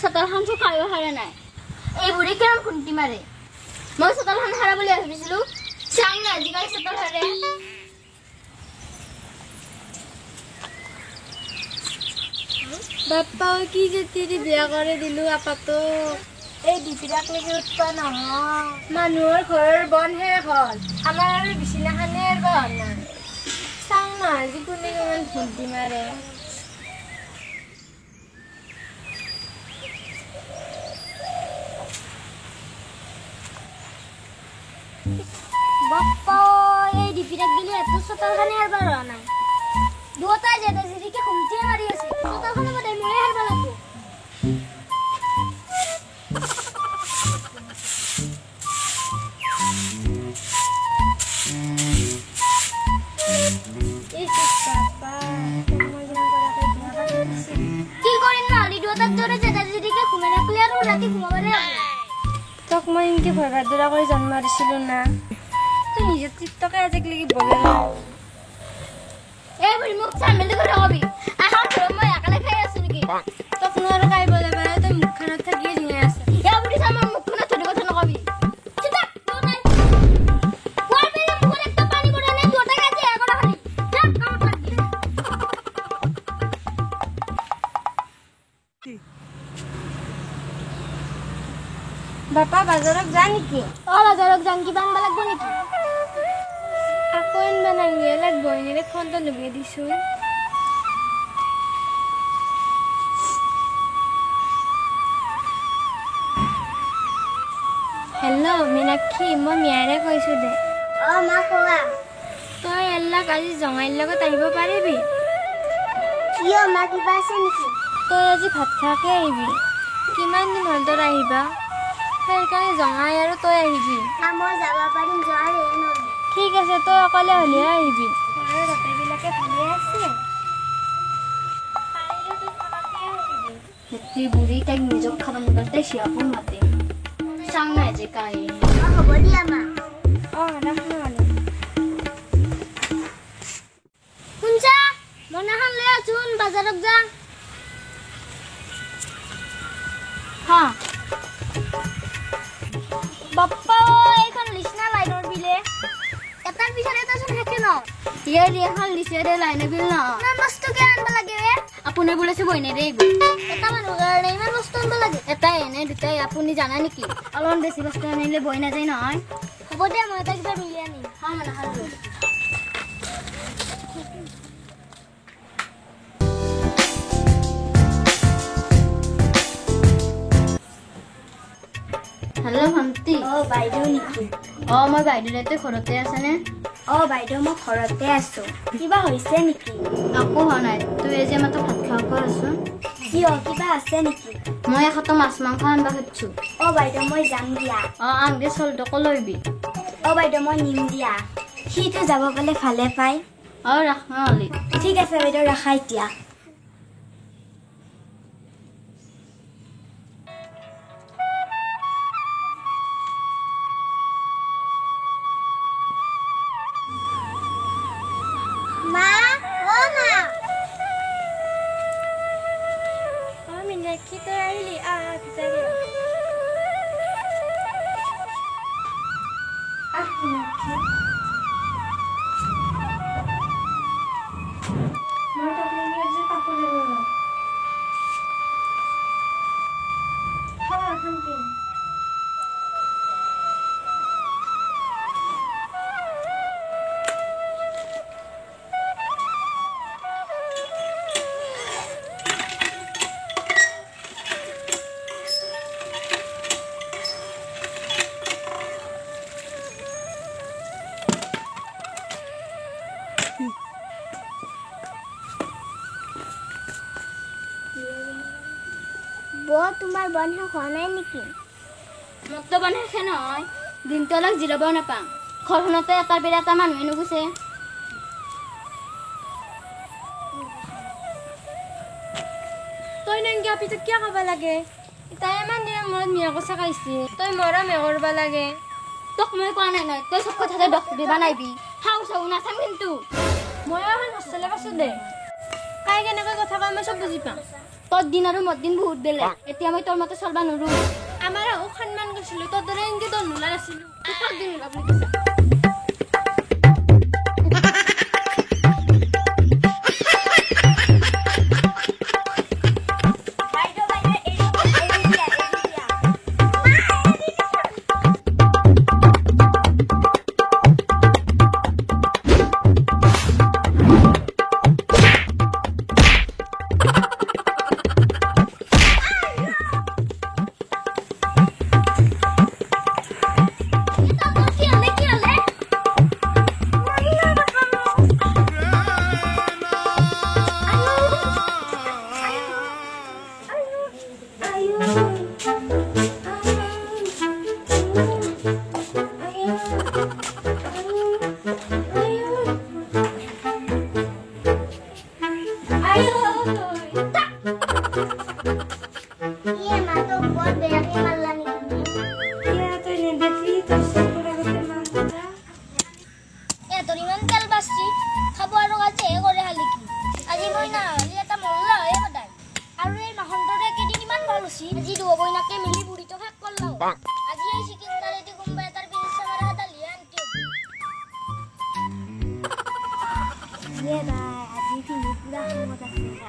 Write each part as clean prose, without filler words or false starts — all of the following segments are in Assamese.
চতালখন চকাইও হাৰা নাই এই বুঢ়ী কেৰম খুন্তি মাৰে মই চতালখন হাৰা বুলি ভাবিছিলো চাং না আজিকালি চতাল হাৰে বাপ্পা কি যেতি বিয়া কৰি দিলো আপাতো এই ডিপিৰাক লাগি উৎপা নহয় মানুহৰ ঘৰৰ বন শেষ হ'ল আমাৰ আৰু বিচনাখানে বন নাই চাওঁ না আজি কোনে কিমান ভুন্তি মাৰে বাপ্পা এই ডিপিৰাক দিলে এত চতালখানে হাৰবা ৰোৱা নাই দুটা জেদা জিৰিকে খুমটিয়ে মাৰি আছে চতালখনৰ মতে ময়ে হাৰবা লাগব তোক মই ইনকে ভয়ভাৰ দৰা কৰি জন্ম দিছিলো না তুই নিজৰ চিত্তকে আজিক লাগি বলে এই বুঢ়ী মোক চামিল কৰি কবি আহাৰ ঘৰত মই একেলে খাই আছো নেকি তোক নোৱাৰো খাই বলে পাৰে তই মুখখনত থাকিয়ে ধুনীয়া আছে এই বুঢ়ী চাম মুখখনত থৈ কথা নকবি বাপা বাজাৰত যা নেকি বাজাৰত যাম কিবা আনবা লাগব নেকি আকৌ আনবা নাংগে লাগব এনেৰে ফোনটো লগাই দিছো হেল্ল' মীনাক্ষী মই মিয়াৰে কৈছো দে মা কোৱা তই এল্লাক আজি জঙাইৰ লগত আহিব পাৰিবি কিয় মা কিবা আছে নেকি তই আজি ভাত খোৱাকে আহিবি কিমান দিন হ'ল তোৰ আহিবা সেইকাৰণে জঙাই আৰু তই আহিবি মই যাব পাৰিম যোৱাৰ ঠিক আছে তই অকলে হ'লেহে আহিবি আৰু গোটেইবিলাকে ভালে আছে বুঢ়ী তাইক নিজক খাব নাপাতে সিয়াকো মাতে চাং নাই যে কাই হ'ব দিয়া মা ৰাখ নহ'লে শুনছা মনাখন লৈ আছোন বাজাৰত যাম হা বাপ্পা এইখন লিচনা লাইনৰ বিলে এটাৰ পিছতে এটাচোন থাকে ন ইয়াৰ এখন লিচেৰে লাইনৰ বিল ন ইমান বস্তুকে আনবা লাগে আপুনি বোলেছে বইনে ৰে এটা মানুহ কাৰণে ইমান বস্তু আনবা লাগে এটা এনে দুটাই আপুনি জানা নেকি অলপমান বেছি বস্তু আনিলে বই নাযায় নহয় হ'ব দে মই এটা কিবা মিলি আনিম হা মানে হালো হেল্ল' ভণ্টি বাইদেউ নেকি মই বাইদেউতে ঘৰতে আছেনে বাইদেউ মই ঘৰতে আছো কিবা হৈছে নেকি একো হোৱা নাই তই এই যে মাত্ৰ ভাত খাব আছোন কিয় কিবা আছে নেকি মই এখতো মাছ মাংস আনবা খুজিছো বাইদেউ মই যাম দিয়া আন দে চলটোকো লৈবি বাইদেউ মই নিম দিয়া সিটো যাব গ'লে ভালে পায় ৰাখ নহ'লে ঠিক আছে বাইদেউ ৰাখা এতিয়া মীনাক্ষী তই আহিলি ভিতৰলৈ মীনাক্ষী মই তোক আজি কাপোৰ দিব যাম শান্তি তোমাৰ বন শেষ হোৱা নাই নেকি মোকতো বন শেষে নহয় দিনটো অলপ জিৰাব নাপাম ঘৰখনতে এটাৰ বেৰা এটা মানুহে নুগুছে তই নাংগে আপি তোক কিয় খাব লাগে তাই ইমান দিনৰ মূৰত মিয়া কচা খাইছি তই মৰমে কৰিব লাগে তোক মই কোৱা নাই নহয় তই চব কথাতে দখ দিবা নাইবি হাও চাও নাচাম কিন্তু মই এখন হোষ্টেলে পাইছো দে কাই কেনেকৈ কথা কয় মই চব বুজি পাওঁ তোৰ দিন আৰু মোৰ দিন বহুত বেলেগ এতিয়া মই তোৰ মতে চলবা নোৱাৰো আমাৰ আহু সন্মান গৈছিলো তোৰ দৰে এনেকে তোৰ নোলা নাছিলো তোক দিন ওলাব কৈছা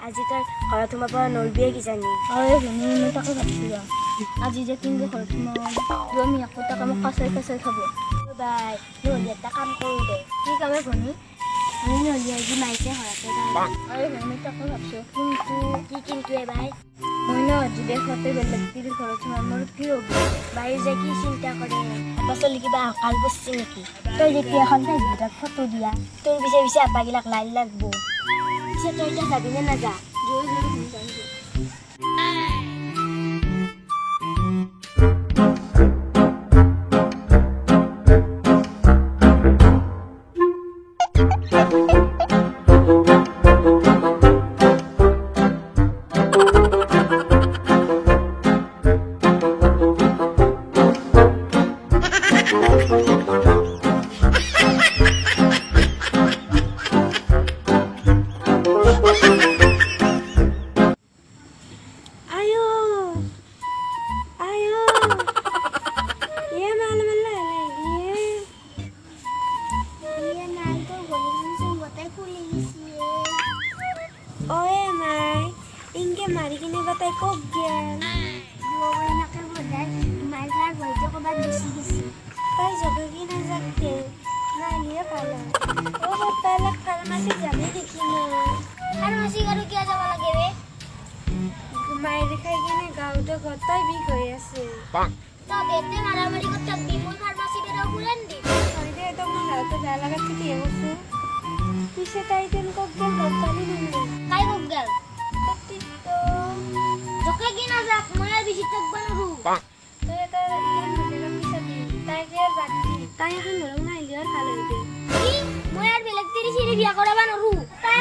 আজি তাৰ ঘৰত সোমাব নলবিয়ে কিজানি মই তাকে ভাবছো আজি যে কিন্তু ঘৰত সোমাব আমি আকৌ তাকে মোক কাচাই কাচাই খাব বাই নহ'লে এটা কাম কৰোঁ দে কি কামে ভনী আমি নহ'লে আজি মাইছে ঘৰতে মই তাকে ভাবছো কিন্তু বাই মই ন আজি দেখতে বেলেগ তিৰি ঘৰত সোমাম মোৰ কি হ'ব বাই যে কি চিন্তা কৰে পাছলি কিবা আকাল বসছে নেকি তই যেতিয়া এখন ফেচবুকত ফটো দিয়া তোৰ পিছে পিছে আপাগিলাক লাইন লাগব পিছে তই এতিয়া যাবি নে নাযা তাই এখন ঘৰক নাহিলে আৰু ভাল হৈ দে মই আৰু বেলেগ তিৰি চিৰি বিয়া কৰাবা নৰো তাই